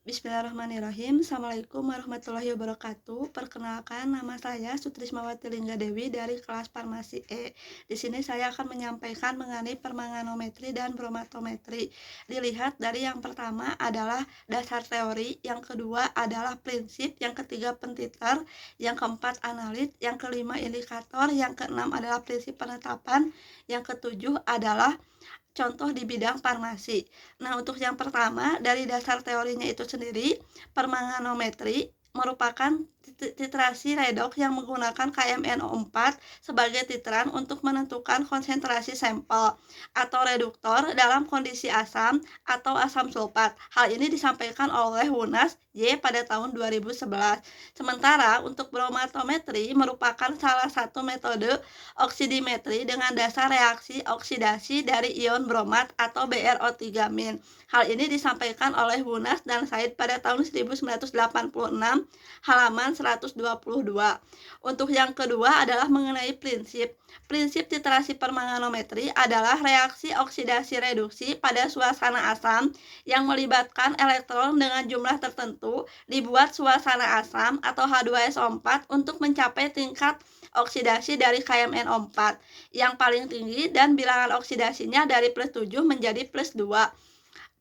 Bismillahirrahmanirrahim. Assalamualaikum warahmatullahi wabarakatuh. Perkenalkan, nama saya Sutrismawati Linggadewi dari kelas Farmasi E. Di sini saya akan menyampaikan mengenai permanganometri dan bromatometri. Dilihat dari yang pertama adalah dasar teori, yang kedua adalah prinsip, yang ketiga pentiter, yang keempat analit, yang kelima indikator, yang keenam adalah prinsip penetapan, yang ketujuh adalah contoh di bidang farmasi. Nah, untuk yang pertama, dari dasar teorinya itu sendiri, permanganometri merupakan titrasi redox yang menggunakan KMNO4 sebagai titeran untuk menentukan konsentrasi sampel atau reduktor dalam kondisi asam atau asam sulfat. Hal ini disampaikan oleh Wunas Y pada tahun 2011. Sementara untuk bromatometri merupakan salah satu metode oksidimetri dengan dasar reaksi oksidasi dari ion bromat atau BrO3-. Hal ini disampaikan oleh Wunas dan Said pada tahun 1986, halaman 122. Untuk yang kedua adalah mengenai prinsip. Prinsip titrasi permanganometri adalah reaksi oksidasi reduksi pada suasana asam yang melibatkan elektron dengan jumlah tertentu dibuat suasana asam atau H2SO4 untuk mencapai tingkat oksidasi dari KMNO4 yang paling tinggi dan bilangan oksidasinya dari +7 menjadi +2.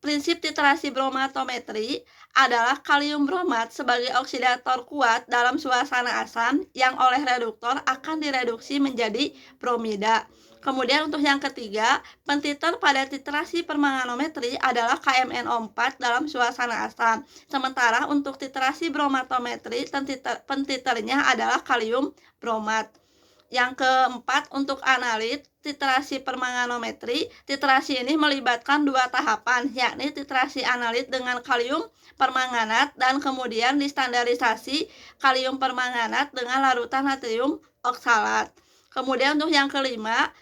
Prinsip titrasi bromatometri adalah kalium bromat sebagai oksidator kuat dalam suasana asam yang oleh reduktor akan direduksi menjadi bromida. Kemudian untuk yang ketiga, pentiter pada titrasi permanganometri adalah KMNO4 dalam suasana asam. Sementara untuk titrasi bromatometri, pentiternya adalah kalium bromat. Yang keempat, untuk analit titrasi permanganometri, titrasi ini melibatkan dua tahapan, yakni titrasi analit dengan kalium permanganat dan kemudian distandarisasi kalium permanganat dengan larutan natrium oksalat. Kemudian untuk yang kelima,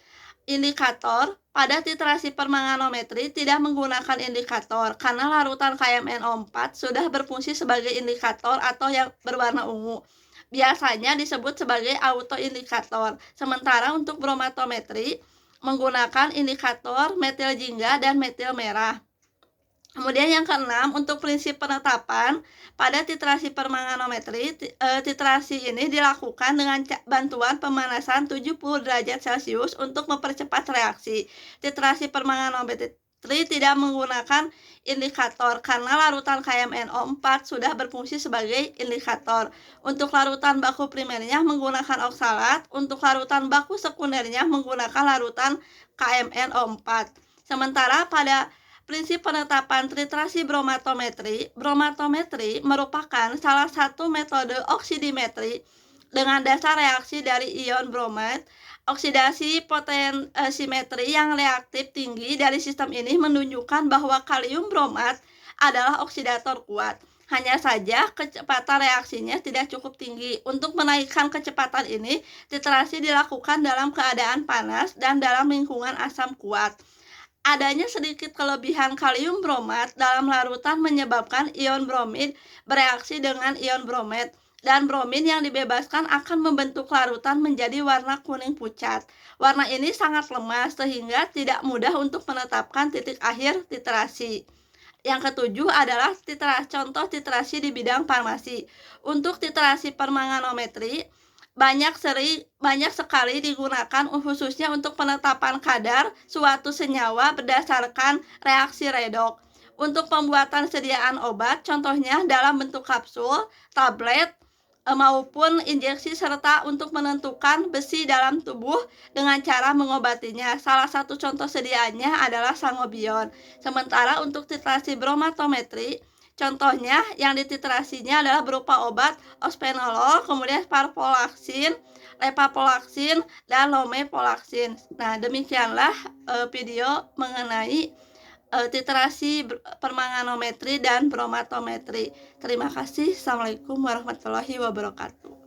indikator. Pada titrasi permanganometri tidak menggunakan indikator karena larutan KMNO4 sudah berfungsi sebagai indikator atau yang berwarna ungu. Biasanya disebut sebagai autoindikator. Sementara untuk bromatometri menggunakan indikator metil jingga dan metil merah. Kemudian yang keenam, untuk prinsip penetapan pada titrasi permanganometri, titrasi ini dilakukan dengan bantuan pemanasan 70 derajat Celcius untuk mempercepat reaksi. Titrasi permanganometri tidak menggunakan indikator karena larutan KMNO4 sudah berfungsi sebagai indikator. Untuk larutan baku primernya menggunakan oksalat, untuk larutan baku sekundernya menggunakan larutan KMNO4. Sementara pada prinsip penetapan titrasi bromatometri, bromatometri merupakan salah satu metode oksidimetri dengan dasar reaksi dari ion bromat. Oksidasi potensimetri yang reaktif tinggi dari sistem ini menunjukkan bahwa kalium bromat adalah oksidator kuat. Hanya saja kecepatan reaksinya tidak cukup tinggi. Untuk menaikkan kecepatan ini, titrasi dilakukan dalam keadaan panas dan dalam lingkungan asam kuat. Adanya sedikit kelebihan kalium bromat dalam larutan menyebabkan ion bromid bereaksi dengan ion bromat, dan bromin yang dibebaskan akan membentuk larutan menjadi warna kuning pucat. Warna ini sangat lemah sehingga tidak mudah untuk menetapkan titik akhir titrasi. Yang ketujuh adalah contoh titrasi di bidang farmasi. Untuk titrasi permanganometri, banyak sekali digunakan khususnya untuk penetapan kadar suatu senyawa berdasarkan reaksi redox. Untuk pembuatan sediaan obat, contohnya dalam bentuk kapsul, tablet, maupun injeksi, serta untuk menentukan besi dalam tubuh dengan cara mengobatinya. Salah satu contoh sediaannya adalah sangobion. Sementara untuk titrasi bromatometri, contohnya yang dititrasinya adalah berupa obat ospenolol, kemudian parpolaksin, levapolaksin, dan lomepolaksin. Nah, demikianlah video mengenai titrasi permanganometri dan bromatometri. Terima kasih. Assalamualaikum warahmatullahi wabarakatuh.